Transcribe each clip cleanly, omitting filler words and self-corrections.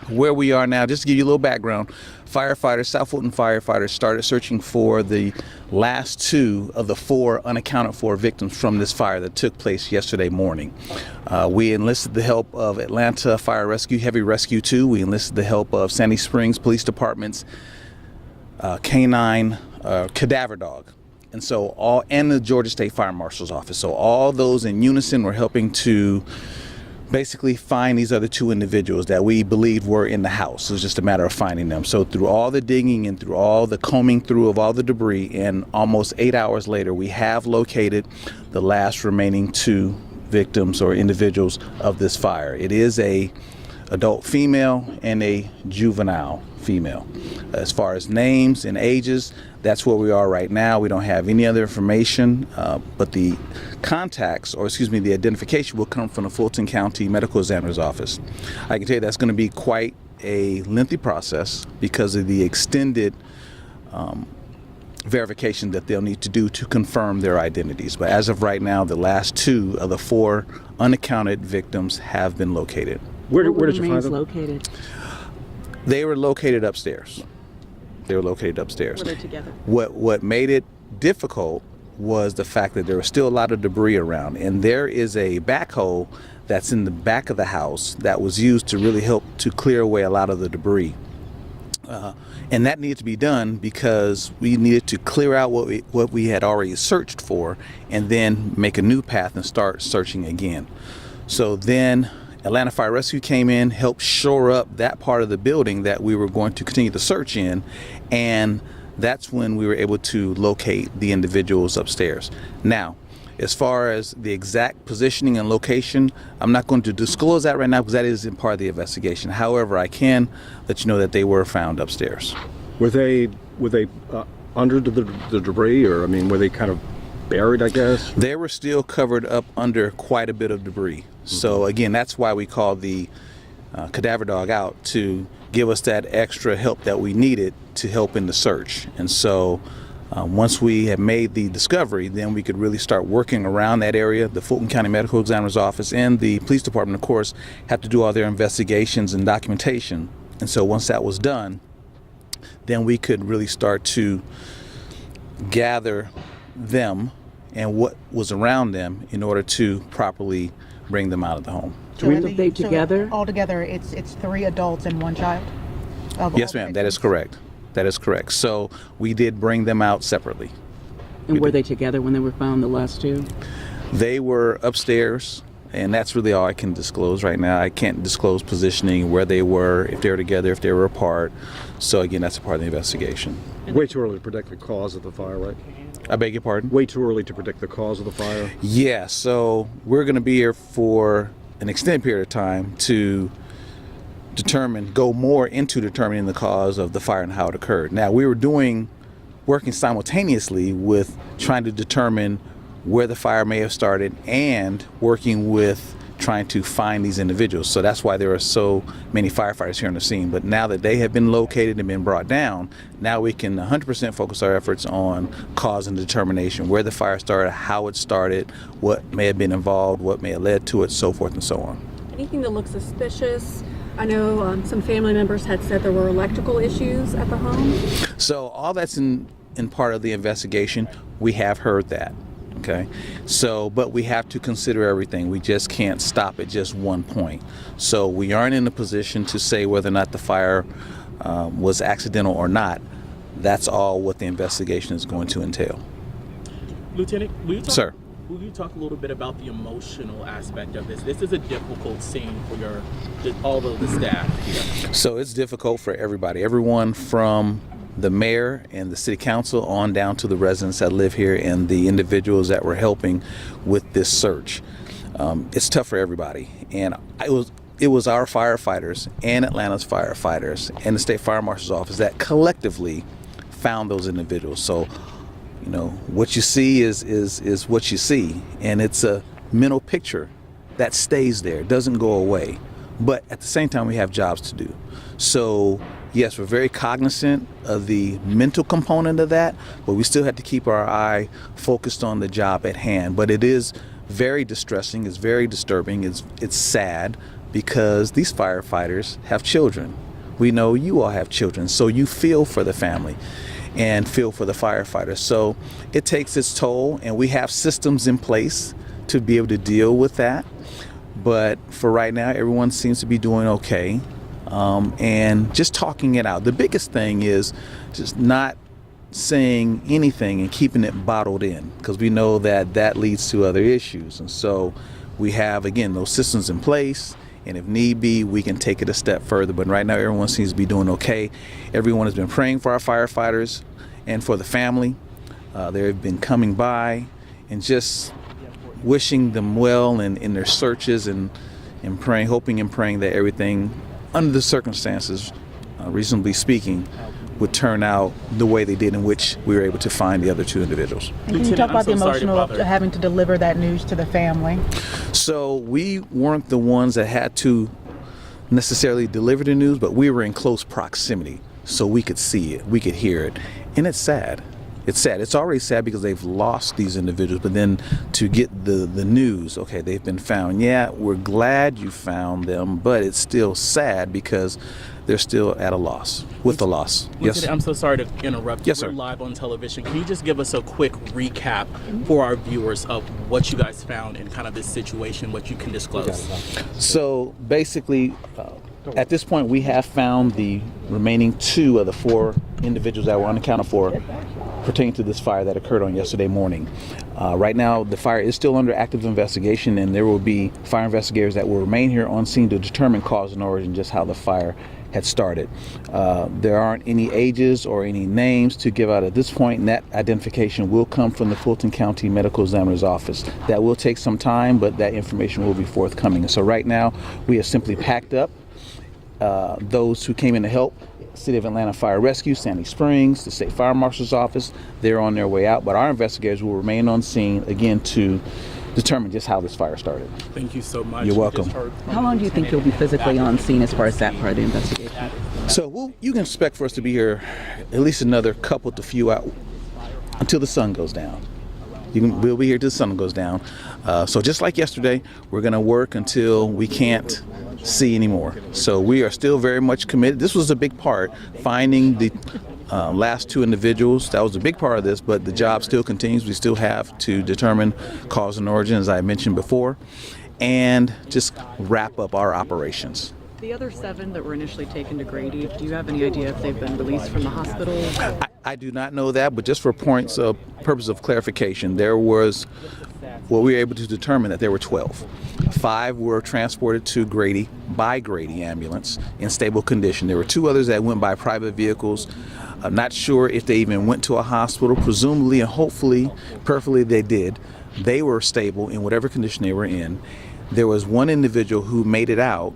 Where we are now, just to give you a little background, South Fulton firefighters started searching for the last two of the four unaccounted for victims from this fire that took place yesterday morning. We enlisted the help of Atlanta Fire Rescue, Heavy Rescue 2. We enlisted the help of Sandy Springs Police Department's canine cadaver dog. And so and the Georgia State Fire Marshal's Office. So all those in unison were helping to basically find these other two individuals that we believed were in the house. It was just a matter of finding them. So through all the digging and through all the combing through of all the debris, and almost 8 hours later, we have located the last remaining two victims or individuals of this fire. It is a adult female and a juvenile female. As far as names and ages, that's where we are right now. We don't have any other information, but the contacts, or excuse me, the identification will come from the Fulton County Medical Examiner's Office. I can tell you that's going to be quite a lengthy process because of the extended verification that they'll need to do to confirm their identities. But as of right now, the last two of the four unaccounted victims have been located. Where did you find them? Located? They were located upstairs. Were they together? What made it difficult was the fact that there was still a lot of debris around, and there is a backhoe that's in the back of the house that was used to really help to clear away a lot of the debris. And that needed to be done because we needed to clear out what we had already searched for and then make a new path and start searching again. So then Atlanta Fire Rescue came in, helped shore up that part of the building that we were going to continue the search in, and that's when we were able to locate the individuals upstairs. Now, as far as the exact positioning and location, I'm not going to disclose that right now because that isn't part of the investigation. However, I can let you know that they were found upstairs. Were they under the debris, or were they kind of buried, I guess? They were still covered up under quite a bit of debris. So again, that's why we called the cadaver dog out, to give us that extra help that we needed to help in the search. And so once we had made the discovery, then we could really start working around that area. The Fulton County Medical Examiner's Office and the police department, of course, have to do all their investigations and documentation. And so once that was done, then we could really start to gather them and what was around them in order to properly bring them out of the home. So are they together? Altogether, it's 3 adults and 1 child? Yes, ma'am, that is correct. That is correct. So we did bring them out separately. And were they together when they were found, the last two? They were upstairs, and that's really all I can disclose right now. I can't disclose positioning, where they were, if they were together, if they were apart. So again, that's a part of the investigation. Way too early to predict the cause of the fire, right? I beg your pardon? Way too early to predict the cause of the fire? Yeah, so we're going to be here for an extended period of time to go more into determining the cause of the fire and how it occurred. Now, we were working simultaneously with trying to determine where the fire may have started and working with trying to find these individuals. So that's why there are so many firefighters here on the scene. But now that they have been located and been brought down, now we can 100% focus our efforts on cause and determination, where the fire started, how it started, what may have been involved, what may have led to it, so forth and so on. Anything that looks suspicious? I know some family members had said there were electrical issues at the home. So all that's in part of the investigation. We have heard that. Okay, so but we have to consider everything. We just can't stop at just one point. So we aren't in a position to say whether or not the fire was accidental or not. That's all what the investigation is going to entail. Lieutenant, will you talk, Sir. Will you talk a little bit about the emotional aspect of this? This is a difficult scene for all of the staff here. So it's difficult for everybody. Everyone from the mayor and the city council on down to the residents that live here and the individuals that were helping with this search. It's tough for everybody, and it was our firefighters and Atlanta's firefighters and the state fire marshal's office that collectively found those individuals. So what you see is what you see, and it's a mental picture that stays there, doesn't go away. But at the same time, we have jobs to do. So yes, we're very cognizant of the mental component of that, but we still have to keep our eye focused on the job at hand. But it is very distressing, it's very disturbing, it's sad, because these firefighters have children. We know you all have children, so you feel for the family and feel for the firefighters. So it takes its toll, and we have systems in place to be able to deal with that. But for right now, everyone seems to be doing okay, and just talking it out. The biggest thing is just not saying anything and keeping it bottled in, because we know that that leads to other issues. And so we have, again, those systems in place, and if need be, we can take it a step further. But right now, everyone seems to be doing okay. Everyone has been praying for our firefighters and for the family. They've been coming by and just wishing them well in their searches, and praying, hoping and praying that everything, under the circumstances, reasonably speaking, would turn out the way they did, in which we were able to find the other two individuals. And can you Lieutenant, talk about I'm the so sorry to emotional of bother. having to deliver that news to the family? So we weren't the ones that had to necessarily deliver the news, but we were in close proximity, so we could see it, we could hear it, and it's sad. It's sad. It's already sad because they've lost these individuals, but then to get the news, okay, they've been found. Yeah, we're glad you found them, but it's still sad because they're still at a loss, with a loss. Yes. Lieutenant, I'm so sorry to interrupt. Yes, We're sir. live on television. Can you just give us a quick recap for our viewers of what you guys found in kind of this situation, what you can disclose? So basically, at this point, we have found the remaining 2 of the 4 individuals that were unaccounted for pertaining to this fire that occurred on yesterday morning. Right now, the fire is still under active investigation, and there will be fire investigators that will remain here on scene to determine cause and origin, just how the fire had started. There aren't any ages or any names to give out at this point, and that identification will come from the Fulton County Medical Examiner's Office. That will take some time, but that information will be forthcoming. So right now, we have simply packed up those who came in to help. City of Atlanta Fire Rescue, Sandy Springs, the State Fire Marshal's Office, they're on their way out, but our investigators will remain on scene again to determine just how this fire started. Thank you so much. You're We welcome. just heard from How long do you think you'll be physically on scene as far as that part of the investigation? So you can expect for us to be here at least another couple to few hours until the sun goes down. We'll be here till the sun goes down. So just like yesterday, we're going to work until we can't see anymore. So we are still very much committed. This was a big part, finding the last 2 individuals. That was a big part of this, but the job still continues. We still have to determine cause and origin, as I mentioned before, and just wrap up our operations. The other 7 that were initially taken to Grady, do you have any idea if they've been released from the hospital? I do not know that, but just for purpose of clarification, we were able to determine that there were 12. 5 were transported to Grady by Grady ambulance in stable condition. There were 2 others that went by private vehicles. I'm not sure if they even went to a hospital. Presumably and hopefully, perfectly they did. They were stable in whatever condition they were in. There was 1 individual who made it out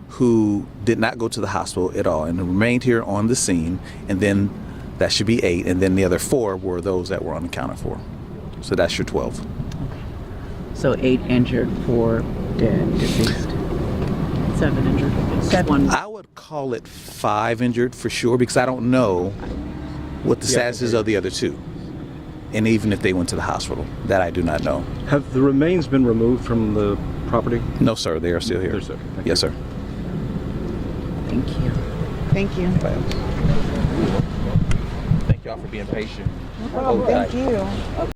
who did not go to the hospital at all and remained here on the scene, and then that should be 8, and then the other 4 were those that were unaccounted for. So that's your 12. So 8 injured, 4 dead, deceased. 7 injured. Seven. 1. I would call it 5 injured for sure, because I don't know what the status is of the other 2. And even if they went to the hospital, that I do not know. Have the remains been removed from the property? No, sir, they are still here. They're still- thank Yes, sir. Thank you. Thank you. Thank y'all for being patient. Thank you.